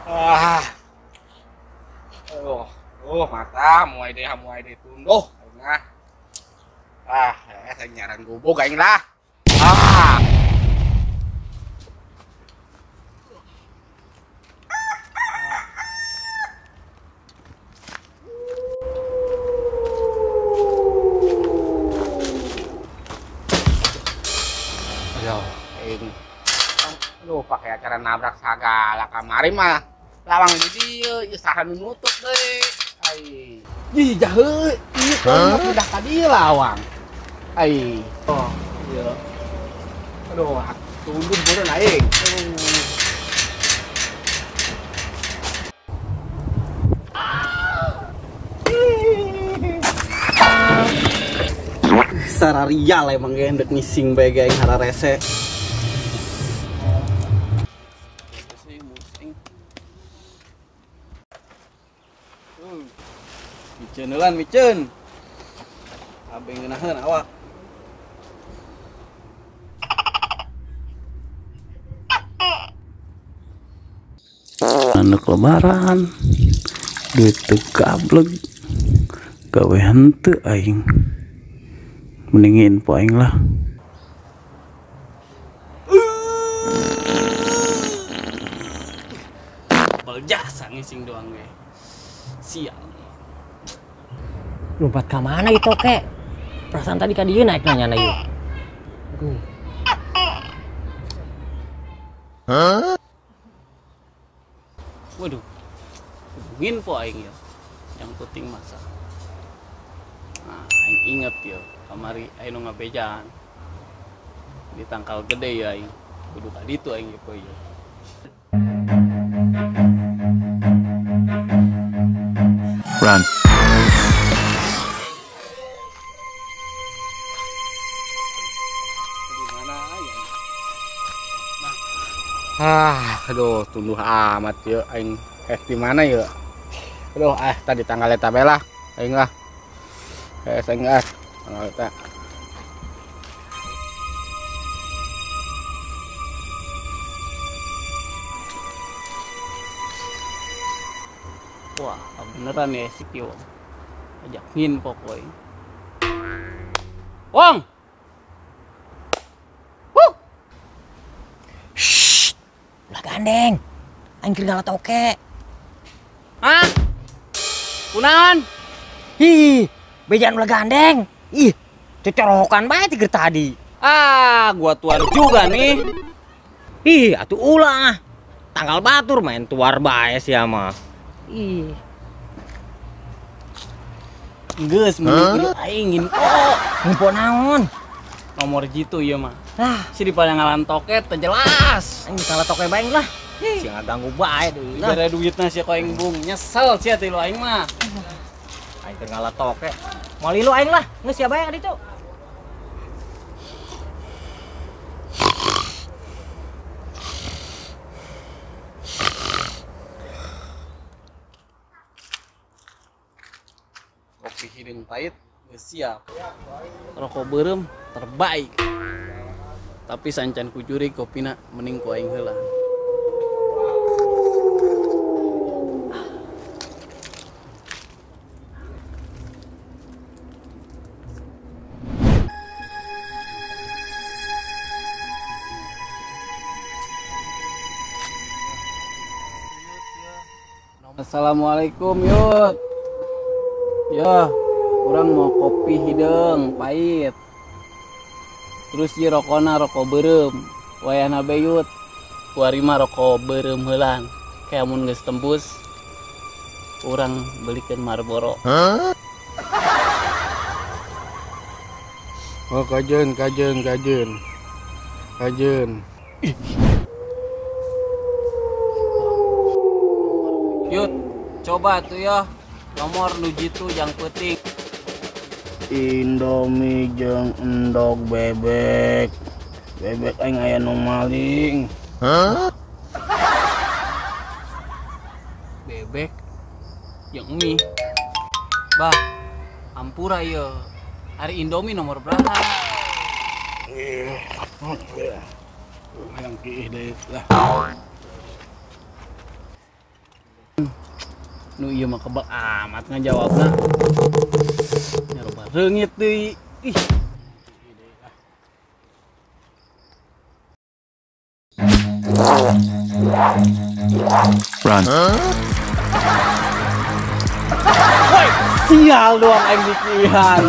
Ah, mata muai deh tunduh. Nah. Saya nyaran gubuk aing lah. Ah. Aduh, aing. Aduh, pakai acara nabrak segala kamari mah. Lawang di dieu, ieu saha nu nutup deui. Ai. Ih, jahe. Ieu kan pindah ka dieu lawang. Ai. Oh, iya. Aduh, tunduk bener aing. Sararial emang gendek ngising bae aing hararese. Miceun heula miceun. Abeng ngeunaheun awak. Anak lebaran. Duit teu gablek. Gawe henteu aing. Mending info aing lah. Beljasa ngising doang ge. Sial. Lompat ke mana itu kek? Perasaan tadi kan dia naik nanya ieu. Hah? Waduh. Info aing ya. Yang penting masak. Nah, aing inget ya. Kamari aing nu ngabejaan. Di tangkal gede ya aing. Kudu ka ditu aing ieu ya. Run. Aduh, tunduh amat ya aing. Di mana ya? Aduh, tadi tanggal eta bae lah. Aing lah. Aing tanggal eta. Wah, beneran ya si Kio. Ajakin pokoknya. Wong! Ulah gandeng. Aing keur ngalat oke. Hah? Kunaon? Ih, bejaan ulah gandeng. Ih, cocorokan bae ti keur tadi. Gua tuar juga nih. Ih, atuh ulah. Tanggal batur main tuar bae sia mah. Ih. Geus mending aing info. Info naon? Nomor jitu ieu mah. Lah, Si di ngalan toket teu jelas. aing salah toke bae lah. Si ngaganggu bae deui. Nah. Gara duitna sia ku aing bung. Nyesel sia ti lu aing mah. Aing keur ngalah toke. Moal lu aing lah, geus sia bae ka ditu. Kopi hidung pahit geus siap. Rokok beureum terbaik. Tapi sancan kujuri kopina mending ku aing heula. Assalamualaikum Yud. Ya, kurang mau kopi hidung pahit. Terus di rokona rokok beureum. Wayahna Yud. Kuari mah rokok beureum heulan. Kayak mun geus tembus urang belikeun Marlboro. Oh, kajeun. Yud, coba tuh ya. Nomor nu jitu yang penting. Indomie jeung endog bebek. Bebek aing aya nu maling. Bebek yang mie. Bah, ampura ieu. Hari Indomie nomor berapa? Yang kiih deui lah. Nu ieu mah kebal amat ngajawabna. Nyaroba reungit deui. Ih. Run. Sial doang aing dipilihan.